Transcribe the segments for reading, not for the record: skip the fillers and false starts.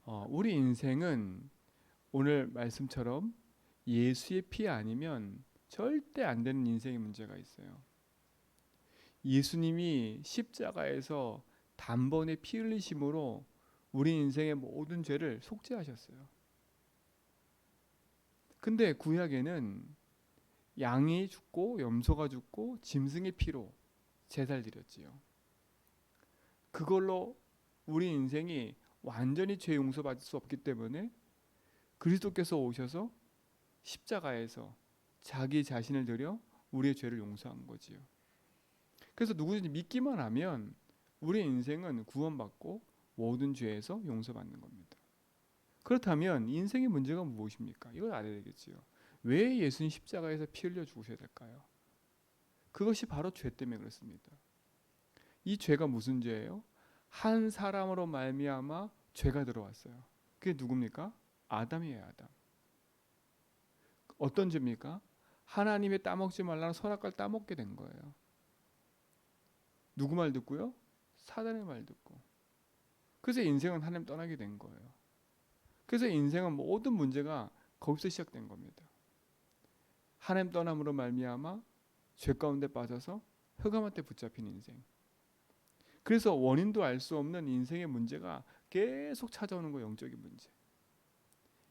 우리 인생은 오늘 말씀처럼 예수의 피 아니면 절대 안 되는 인생의 문제가 있어요. 예수님이 십자가에서 단번에 피 흘리심으로 우리 인생의 모든 죄를 속죄하셨어요. 근데 구약에는 양이 죽고 염소가 죽고 짐승의 피로 제사를 드렸지요. 그걸로 우리 인생이 완전히 죄 용서받을 수 없기 때문에 그리스도께서 오셔서 십자가에서 자기 자신을 들여 우리의 죄를 용서한 거지요. 그래서 누구든지 믿기만 하면 우리 인생은 구원받고 모든 죄에서 용서받는 겁니다. 그렇다면 인생의 문제가 무엇입니까? 이걸 알아야 되겠지요. 왜 예수님 십자가에서 피 흘려 죽으셔야 될까요? 그것이 바로 죄 때문에 그렇습니다. 이 죄가 무슨 죄예요? 한 사람으로 말미암아 죄가 들어왔어요. 그게 누굽니까? 아담이에요, 아담. 어떤 죄입니까? 하나님의 따먹지 말라는 선악과를 따먹게 된 거예요. 누구 말 듣고요? 사단의 말 듣고. 그래서 인생은 하나님 떠나게 된 거예요. 그래서 인생은 모든 문제가 거기서 시작된 겁니다. 하나님 떠남으로 말미암아 죄 가운데 빠져서 흑암한테 붙잡힌 인생. 그래서 원인도 알 수 없는 인생의 문제가 계속 찾아오는 거예요. 영적인 문제.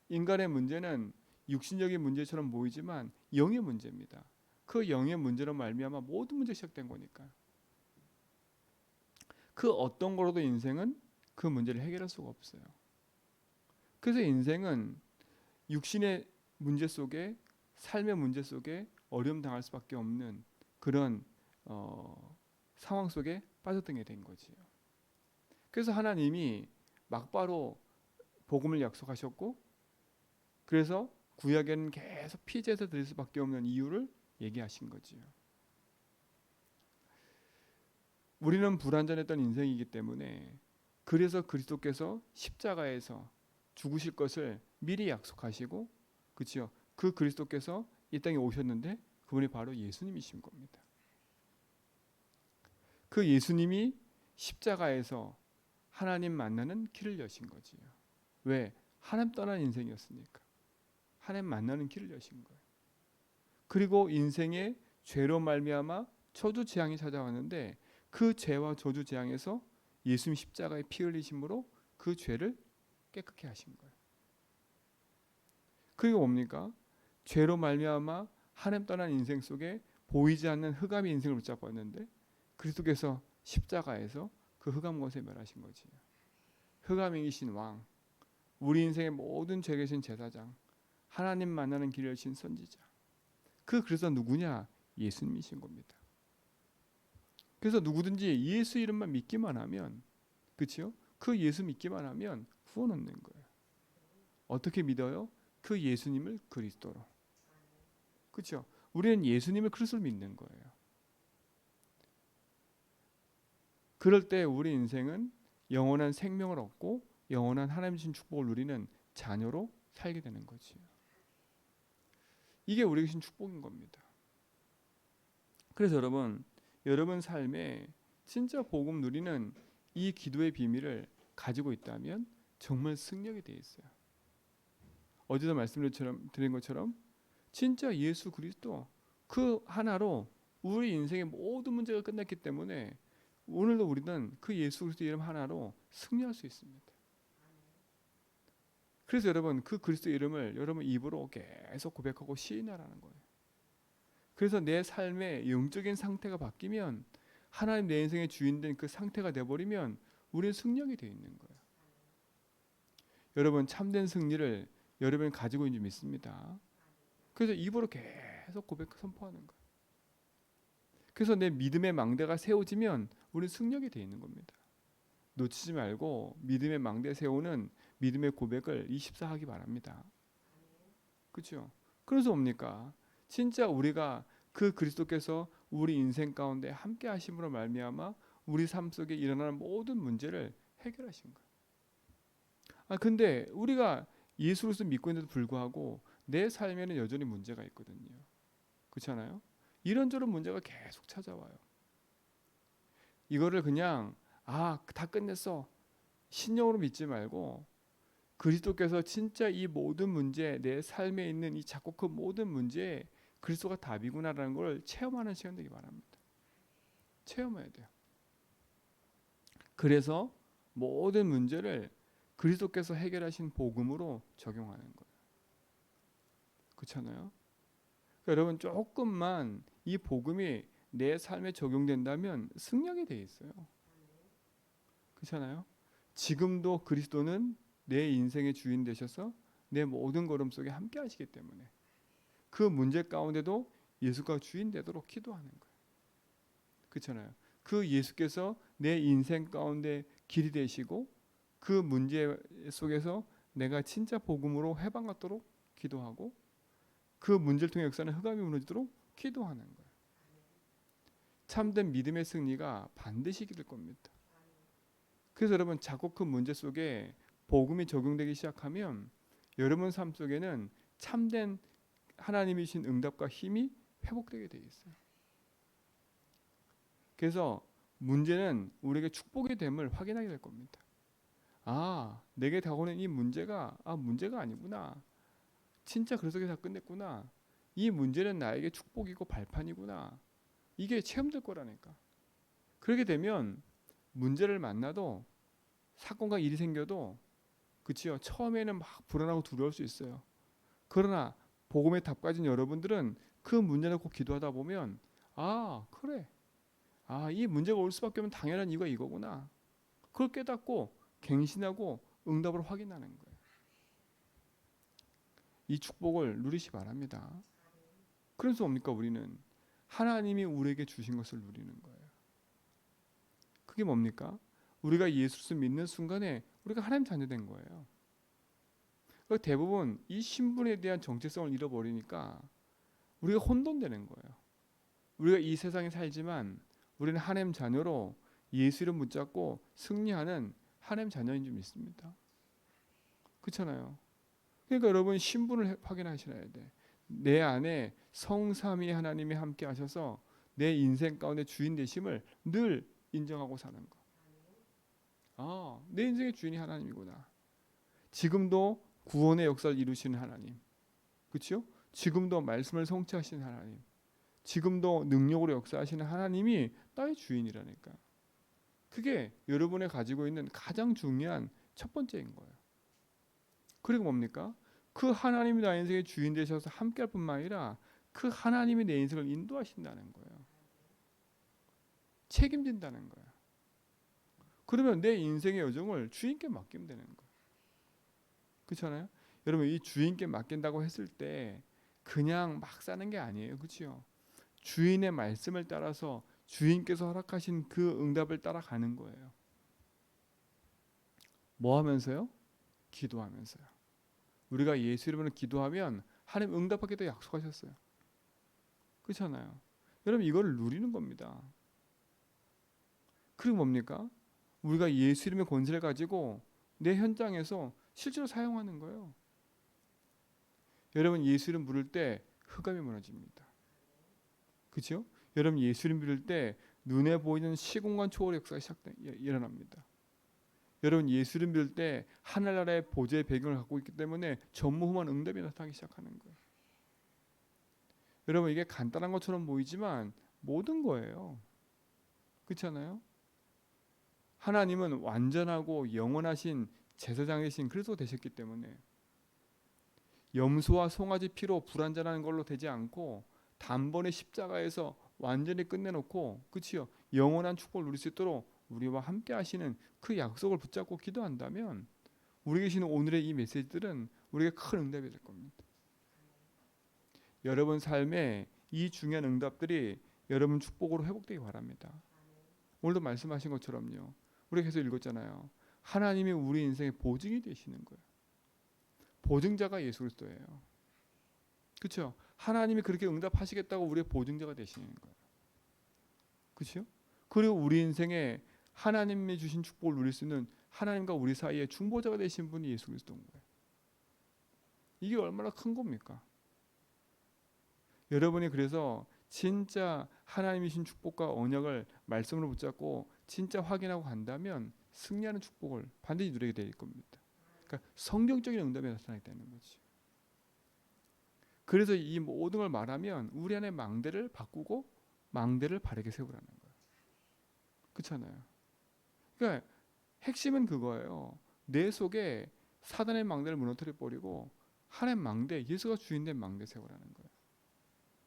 인간의 문제는 육신적인 문제처럼 보이지만 영의 문제입니다. 그 영의 문제로 말미암아 모든 문제가 시작된 거니까. 그 어떤 거로도 인생은 그 문제를 해결할 수가 없어요. 그래서 인생은 육신의 문제 속에 삶의 문제 속에 어려움 당할 수밖에 없는 그런 상황 속에 빠져들게 된 거지요. 그래서 하나님이 막바로 복음을 약속하셨고, 그래서 구약에는 계속 피제사 드릴 수밖에 없는 이유를 얘기하신 거지요. 우리는 불완전했던 인생이기 때문에 그래서 그리스도께서 십자가에서 죽으실 것을 미리 약속하시고, 그렇죠? 그 그리스도께서 이 땅에 오셨는데 그분이 바로 예수님이신 겁니다. 그 예수님이 십자가에서 하나님 만나는 길을 여신 거지요. 왜? 하나님 떠난 인생이었으니까. 하나님 만나는 길을 여신 거예요. 그리고 인생의 죄로 말미암아 저주 재앙이 찾아왔는데 그 죄와 저주 재앙에서 예수님 십자가의 피 흘리심으로 그 죄를 깨끗게 하신 거예요. 그게 뭡니까? 죄로 말미암아 하나님 떠난 인생 속에 보이지 않는 흑암의 인생을 붙잡았는데 그리스도께서 십자가에서 그 흑암 권세 멸하신 거지. 흑암이 이신 왕, 우리 인생의 모든 죄 계신 제사장, 하나님 만나는 길을 여신 선지자. 그 그래서 누구냐? 예수님이신 겁니다. 그래서 누구든지 예수 이름만 믿기만 하면, 그렇죠? 그 예수 믿기만 하면 구원 얻는 거예요. 어떻게 믿어요? 그 예수님을 그리스도로. 그렇죠? 우리는 예수님을 그리스도로 믿는 거예요. 그럴 때 우리 인생은 영원한 생명을 얻고 영원한 하나님 주신 축복을 누리는 자녀로 살게 되는 거지요. 이게 우리에게 주신 축복인 겁니다. 그래서 여러분 삶에 진짜 복음 누리는 이 기도의 비밀을 가지고 있다면 정말 승리하게 돼 있어요. 어제도 말씀드린 것처럼 진짜 예수 그리스도 그 하나로 우리 인생의 모든 문제가 끝났기 때문에 오늘도 우리는 그 예수 그리스도 이름 하나로 승리할 수 있습니다. 그래서 여러분 그 그리스도 이름을 여러분 입으로 계속 고백하고 시인하라는 거예요. 그래서 내 삶의 영적인 상태가 바뀌면 하나님 내 인생의 주인된 그 상태가 돼버리면 우리는 승리하게 되어 있는 거예요. 여러분 참된 승리를 여러분이 가지고 있는 줄 믿습니다. 그래서 입으로 계속 고백 선포하는 거예요. 그래서 내 믿음의 망대가 세워지면 우리는 승리하게 되어 있는 겁니다. 놓치지 말고 믿음의 망대 세우는 믿음의 고백을 24 하기 바랍니다. 그렇죠? 그래서 뭡니까? 진짜 우리가 그 그리스도께서 우리 인생 가운데 함께 하심으로 말미암아 우리 삶 속에 일어나는 모든 문제를 해결하신 거예요. 근데 우리가 예수 그리스도 믿고 있는데도 불구하고 내 삶에는 여전히 문제가 있거든요. 그렇잖아요? 이런저런 문제가 계속 찾아와요. 이거를 그냥 다 끝냈어. 신령으로 믿지 말고 그리스도께서 진짜 이 모든 문제, 내 삶에 있는 이 작고 그 모든 문제에 그리스도가 답이구나라는 걸 체험하는 시간 되기 바랍니다. 체험해야 돼요. 그래서 모든 문제를 그리스도께서 해결하신 복음으로 적용하는 거예요. 그렇잖아요. 그러니까 여러분 조금만 이 복음이 내 삶에 적용된다면 승리하게 돼 있어요. 그렇잖아요. 지금도 그리스도는 내 인생의 주인 되셔서 내 모든 걸음 속에 함께 하시기 때문에 그 문제 가운데도 예수가 주인 되도록 기도하는 거예요. 그렇잖아요. 그 예수께서 내 인생 가운데 길이 되시고 그 문제 속에서 내가 진짜 복음으로 해방 갖도록 기도하고 그 문제를 통해 역사는 흑암이 무너지도록 기도하는 거예요. 참된 믿음의 승리가 반드시 이길 겁니다. 그래서 여러분 자꾸 그 문제 속에 복음이 적용되기 시작하면 여러분 삶 속에는 참된 하나님이 주신 응답과 힘이 회복되게 되어 있어요. 그래서 문제는 우리에게 축복이 됨을 확인하게 될 겁니다. 아, 내게 다가오는 이 문제가 문제가 아니구나. 진짜 그래서 다 끝냈구나. 이 문제는 나에게 축복이고 발판이구나. 이게 체험될 거라니까. 그렇게 되면 문제를 만나도 사건과 일이 생겨도 그치요. 처음에는 막 불안하고 두려울 수 있어요. 그러나 복음의 답 가진 여러분들은 그 문제를 꼭 기도하다 보면 그래. 이 문제가 올 수밖에 없는 당연한 이유가 이거구나. 그걸 깨닫고 갱신하고 응답을 확인하는 거예요. 이 축복을 누리시 바랍니다. 그래서 뭡니까? 우리는 하나님이 우리에게 주신 것을 누리는 거예요. 그게 뭡니까? 우리가 예수를 믿는 순간에 우리가 하나님 자녀된 거예요. 대부분 이 신분에 대한 정체성을 잃어버리니까 우리가 혼돈되는 거예요. 우리가 이 세상에 살지만 우리는 하나님 자녀로 예수 이름 붙잡고 승리하는 하나님 자녀인 줄 믿습니다. 그렇잖아요. 그러니까 여러분 신분을 확인하셔야 돼. 내 안에 성삼위 하나님이 함께 하셔서 내 인생 가운데 주인 되심을 늘 인정하고 사는 거. 내 인생의 주인이 하나님이구나. 지금도 구원의 역사를 이루시는 하나님. 그렇죠? 지금도 말씀을 성취하시는 하나님. 지금도 능력으로 역사하시는 하나님이 나의 주인이라니까. 그게 여러분이 가지고 있는 가장 중요한 첫 번째인 거예요. 그리고 뭡니까? 그 하나님이 나의 인생의 주인 되셔서 함께할 뿐만 아니라 그 하나님이 내 인생을 인도하신다는 거예요. 책임진다는 거예요. 그러면 내 인생의 여정을 주인께 맡기면 되는 거예요. 그렇잖아요? 여러분 이 주인께 맡긴다고 했을 때 그냥 막 사는 게 아니에요. 그렇죠? 주인의 말씀을 따라서 주인께서 허락하신 그 응답을 따라가는 거예요. 뭐 하면서요? 기도하면서요. 우리가 예수 이름으로 기도하면 하나님 응답하겠다 약속하셨어요. 그렇잖아요. 여러분 이걸 누리는 겁니다. 그리고 뭡니까? 우리가 예수 이름의 권세를 가지고 내 현장에서 실제로 사용하는 거예요. 여러분 예수 이름 부를 때 흑암이 무너집니다. 그렇죠? 여러분 예수 이름 부를 때 눈에 보이는 시공간 초월 역사가 일어납니다. 여러분 예수 이름 부를 때 하늘나라의 보좌의 배경을 갖고 있기 때문에 전무후무한 응답이 나타나기 시작하는 거예요. 여러분 이게 간단한 것처럼 보이지만 모든 거예요. 그렇잖아요? 하나님은 완전하고 영원하신 제사장이신 그리스도 되셨기 때문에 염소와 송아지 피로 불완전한 걸로 되지 않고 단번에 십자가에서 완전히 끝내놓고 그치요? 영원한 축복을 누릴 수 있도록 우리와 함께 하시는 그 약속을 붙잡고 기도한다면 우리 계시는 오늘의 이 메시지들은 우리에게 큰 응답이 될 겁니다. 여러분 삶에 이 중요한 응답들이 여러분 축복으로 회복되기 바랍니다. 오늘도 말씀하신 것처럼요. 우리가 계속 읽었잖아요. 하나님이 우리 인생의 보증이 되시는 거예요. 보증자가 예수 그리스도예요. 그렇죠? 하나님이 그렇게 응답하시겠다고 우리의 보증자가 되시는 거예요. 그렇죠? 그리고 우리 인생에 하나님이 주신 축복을 누릴 수 있는 하나님과 우리 사이에 중보자가 되신 분이 예수 그리스도인 거예요. 이게 얼마나 큰 겁니까? 여러분이 그래서 진짜 하나님이 주신 축복과 언약을 말씀으로 붙잡고 진짜 확인하고 간다면 승리하는 축복을 반드시 누리게 될 겁니다. 그러니까 성경적인 응답이 나타나겠다는 거지. 그래서 이 모든 걸 말하면 우리 안에 망대를 바꾸고 망대를 바르게 세우라는 거예요. 그렇잖아요. 그러니까 핵심은 그거예요. 내 속에 사단의 망대를 무너뜨려 버리고 하나님 망대, 예수가 주인된 망대 세우라는 거예요.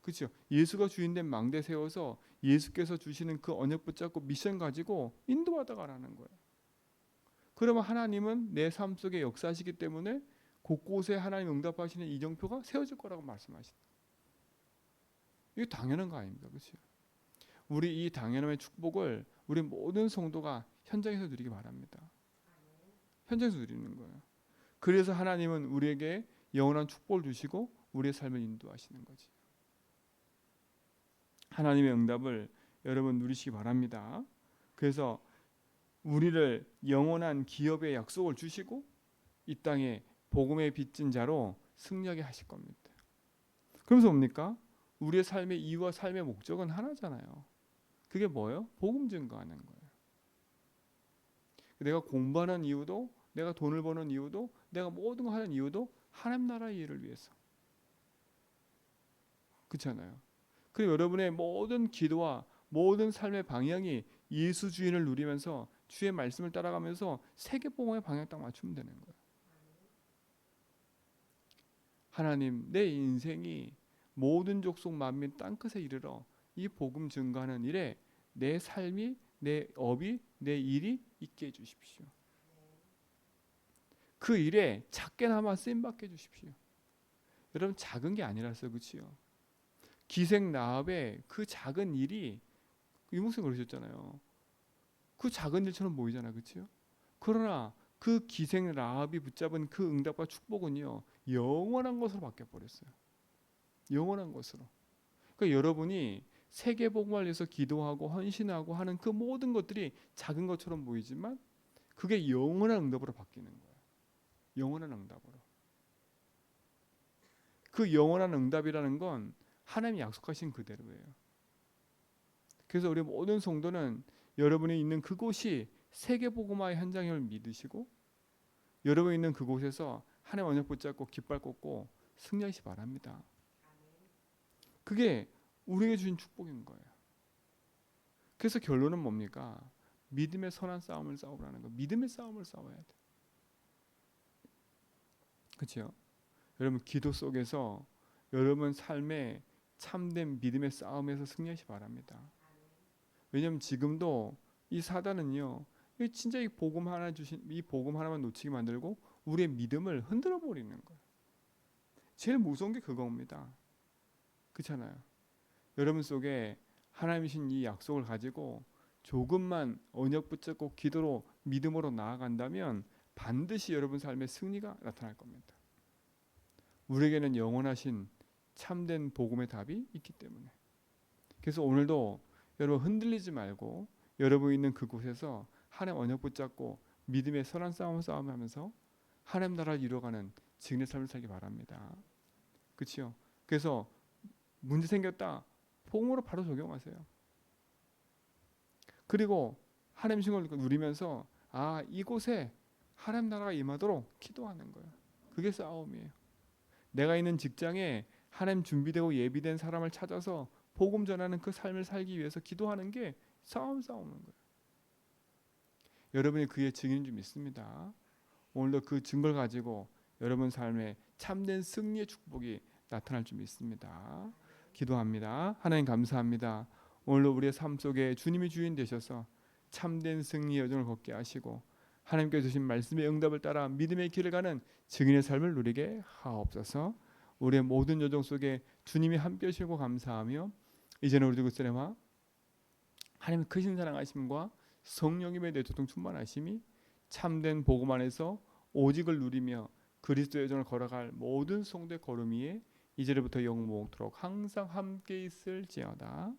그렇죠? 예수가 주인된 망대 세워서 예수께서 주시는 그 언약 붙잡고 미션 가지고 인도하다 가라는 거예요. 그러면 하나님은 내 삶 속에 역사하시기 때문에 곳곳에 하나님 응답하시는 이정표가 세워질 거라고 말씀하시다. 이게 당연한 거 아닙니까? 그렇죠? 우리 이 당연함의 축복을 우리 모든 성도가 현장에서 누리기 바랍니다. 현장에서 누리는 거예요. 그래서 하나님은 우리에게 영원한 축복을 주시고 우리의 삶을 인도하시는 거지. 하나님의 응답을 여러분 누리시기 바랍니다. 그래서 우리를 영원한 기업의 약속을 주시고 이 땅에 복음의 빚진 자로 승리하게 하실 겁니다. 그러면서 뭡니까? 우리의 삶의 이유와 삶의 목적은 하나잖아요. 그게 뭐예요? 복음 증거하는 거예요. 내가 공부하는 이유도, 내가 돈을 버는 이유도, 내가 모든 거 하는 이유도 하나님 나라의 일을 위해서. 그렇잖아요. 그리고 여러분의 모든 기도와 모든 삶의 방향이 예수 주인을 누리면서 주의 말씀을 따라가면서 세계복음의 방향 딱 맞추면 되는 거예요. 하나님, 내 인생이 모든 족속 만민 땅끝에 이르러 이 복음 증거하는 일에 내 삶이, 내 업이, 내 일이 있게 해주십시오. 그 일에 작게나마 쓰임받게 해주십시오. 여러분 작은 게 아니라서 그렇지요. 기생 라합의 그 작은 일이 유목사님 그러셨잖아요. 그 작은 일처럼 보이잖아, 그렇죠? 그러나 그 기생 라합이 붙잡은 그 응답과 축복은요 영원한 것으로 바뀌어 버렸어요. 영원한 것으로. 그러니까 여러분이 세계 복음을 위해서 기도하고 헌신하고 하는 그 모든 것들이 작은 것처럼 보이지만 그게 영원한 응답으로 바뀌는 거예요. 영원한 응답으로. 그 영원한 응답이라는 건 하나님이 약속하신 그대로예요. 그래서 우리 모든 성도는 여러분이 있는 그곳이 세계복음화의 현장임을 믿으시고 여러분이 있는 그곳에서 하나님 언약 붙잡고 깃발 꽂고 승리하시기 바랍니다. 그게 우리에게 주신 축복인 거예요. 그래서 결론은 뭡니까? 믿음의 선한 싸움을 싸우라는 거. 믿음의 싸움을 싸워야 돼. 그렇죠? 여러분 기도 속에서 여러분 삶의 참된 믿음의 싸움에서 승리하시기 바랍니다. 왜냐하면 지금도 이 사단은요, 진짜 이 복음 하나 주신 이 복음 하나만 놓치게 만들고 우리의 믿음을 흔들어 버리는 거예요. 제일 무서운 게 그겁니다. 그렇잖아요. 여러분 속에 하나님이신 이 약속을 가지고 조금만 언약 붙잡고 기도로 믿음으로 나아간다면 반드시 여러분 삶의 승리가 나타날 겁니다. 우리에게는 영원하신 참된 복음의 답이 있기 때문에. 그래서 오늘도 여러분 흔들리지 말고 여러분 있는 그곳에서 하나님 언약 붙잡고 믿음의 선한 싸움을 싸움하면서 하나님 나라를 이루어가는 증인의 삶을 살기 바랍니다. 그렇죠? 그래서 문제 생겼다. 복음으로 바로 적용하세요. 그리고 하나님 신을 누리면서 이곳에 하나님 나라가 임하도록 기도하는 거예요. 그게 싸움이에요. 내가 있는 직장에 하나님 준비되고 예비된 사람을 찾아서 복음 전하는 그 삶을 살기 위해서 기도하는 게 싸우는 거예요. 여러분이 그의 증인인 줄 믿습니다. 오늘도 그 증거를 가지고 여러분 삶에 참된 승리의 축복이 나타날 줄 믿습니다. 기도합니다. 하나님 감사합니다. 오늘도 우리의 삶 속에 주님이 주인 되셔서 참된 승리의 여정을 걷게 하시고 하나님께 주신 말씀의 응답을 따라 믿음의 길을 가는 증인의 삶을 누리게 하옵소서. 우리의 모든 여정 속에 주님이 함께 하시고 감사하며 이제는 우리 그리스도와 하나님의 크신 사랑하심과 성령님의 내조통 충만하심이 참된 복음 안에서 오직을 누리며 그리스도의 여정을 걸어갈 모든 성도의 걸음 위에 이제부터 영원토록 항상 함께 있을지어다.